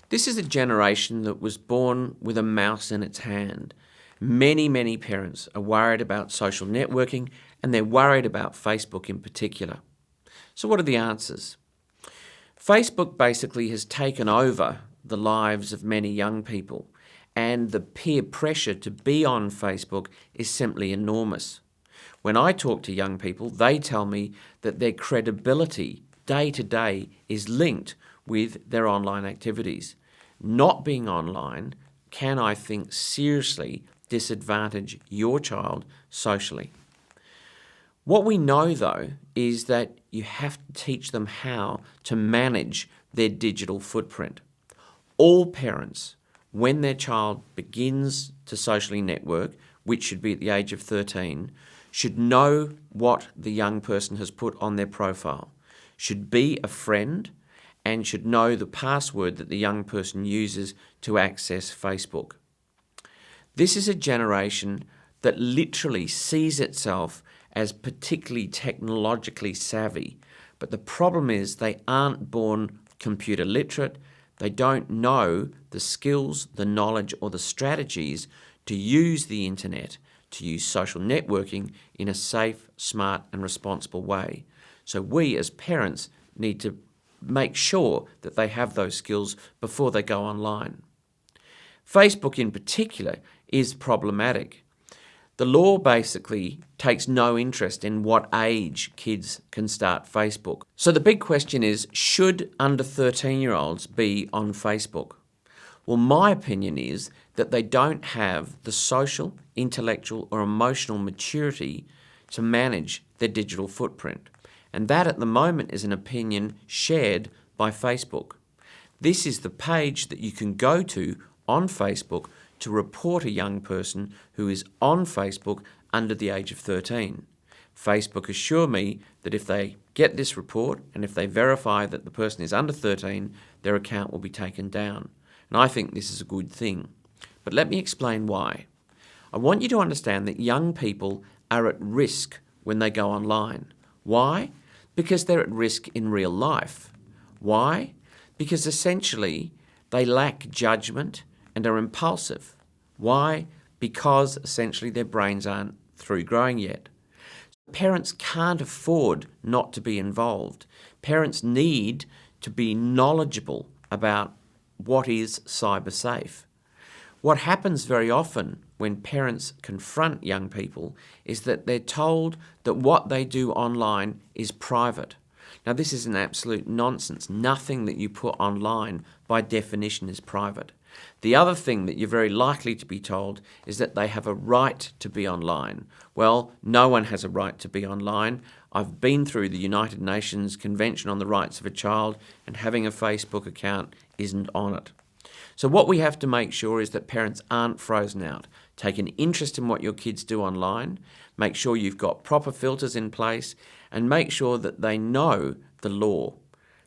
This is a generation that was born with a mouse in its hand. Many parents are worried about social networking, and they're worried about Facebook in particular. So what are the answers? Facebook basically has taken over the lives of many young people, and the peer pressure to be on Facebook is simply enormous. When I talk to young people, they tell me that their credibility day to day is linked with their online activities. Not being online can, I think, seriously disadvantage your child socially. What we know, though, is that you have to teach them how to manage their digital footprint. All parents, when their child begins to socially network, which should be at the age of 13, should know what the young person has put on their profile, should be a friend, and should know the password that the young person uses to access Facebook. This is a generation that literally sees itself as particularly technologically savvy, but the problem is they aren't born computer literate. They don't know the skills, the knowledge, or the strategies to use the internet, to use social networking in a safe, smart, and responsible way. So we as parents need to make sure that they have those skills before they go online. Facebook in particular is problematic. The law basically takes no interest in what age kids can start Facebook. So the big question is, should under 13-year-olds be on Facebook? Well, my opinion is that they don't have the social, intellectual, or emotional maturity to manage their digital footprint. And that at the moment is an opinion shared by Facebook. This is the page that you can go to on Facebook to report a young person who is on Facebook under the age of 13. Facebook assure me that if they get this report and if they verify that the person is under 13, their account will be taken down. And I think this is a good thing. But let me explain why. I want you to understand that young people are at risk when they go online. Why? Because they're at risk in real life. Why? Because essentially they lack judgment and are impulsive. Why? Because essentially their brains aren't through growing yet. Parents can't afford not to be involved. Parents need to be knowledgeable about what is cyber safe. What happens very often when parents confront young people is that they're told that what they do online is private. Now, this is an absolute nonsense. Nothing that you put online by definition is private. The other thing that you're very likely to be told is that they have a right to be online. Well, no one has a right to be online. I've been through the United Nations Convention on the Rights of a Child, and having a Facebook account isn't on it. So what we have to make sure is that parents aren't frozen out. Take an interest in what your kids do online, make sure you've got proper filters in place, and make sure that they know the law.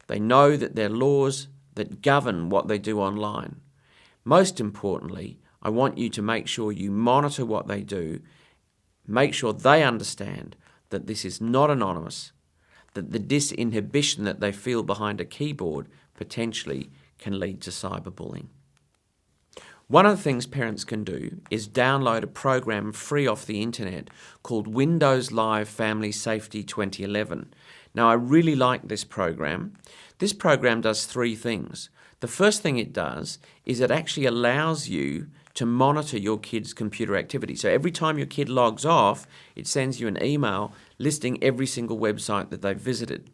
They know that there are laws that govern what they do online. Most importantly, I want you to make sure you monitor what they do, make sure they understand that this is not anonymous, that the disinhibition that they feel behind a keyboard potentially can lead to cyberbullying. One of the things parents can do is download a program free off the internet called Windows Live Family Safety 2011. Now, I really like this program. This program does three things. The first thing it does is it actually allows you to monitor your kid's computer activity. So every time your kid logs off, it sends you an email listing every single website that they've visited.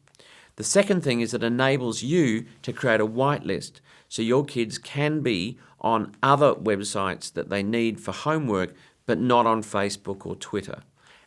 The second thing is it enables you to create a whitelist so your kids can be on other websites that they need for homework, but not on Facebook or Twitter.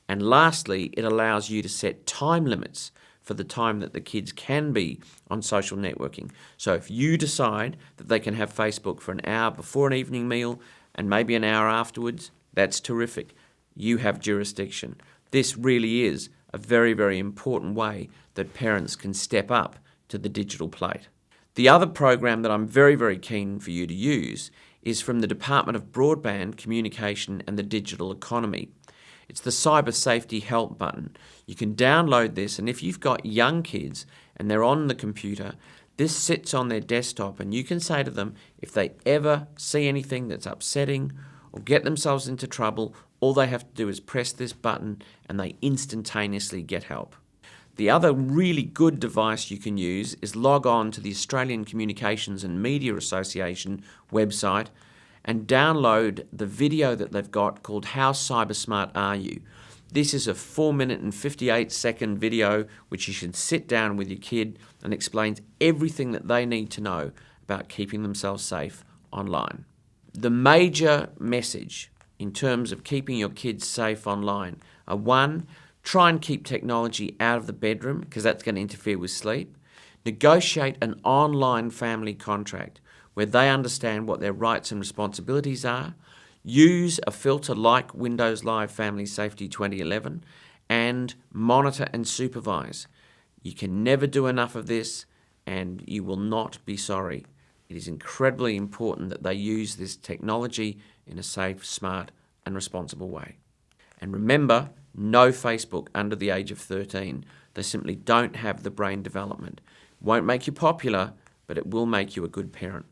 And lastly, it allows you to set time limits for the time that the kids can be on social networking. So if you decide that they can have Facebook for an hour before an evening meal and maybe an hour afterwards, that's terrific. You have jurisdiction. This really is a very, very important way that parents can step up to the digital plate. The other program that I'm very, very keen for you to use is from the Department of Broadband, Communication and the Digital Economy. It's the Cyber Safety Help button. You can download this, and if you've got young kids and they're on the computer, This sits on their desktop, and you can say to them, if they ever see anything that's upsetting or get themselves into trouble, all they have to do is press this button and they instantaneously get help. The other really good device you can use is log on to the Australian Communications and Media Association website and download the video that they've got called How Cybersmart Are You? This is a 4-minute and 58-second video which you should sit down with your kid and explains everything that they need to know about keeping themselves safe online. The major message in terms of keeping your kids safe online are: 1, try and keep technology out of the bedroom because that's going to interfere with sleep. Negotiate an online family contract where they understand what their rights and responsibilities are. Use a filter like Windows Live Family Safety 2011 and monitor and supervise. You can never do enough of this and you will not be sorry. It is incredibly important that they use this technology in a safe, smart and responsible way. And remember, no Facebook under the age of 13. They simply don't have the brain development. It won't make you popular, but it will make you a good parent.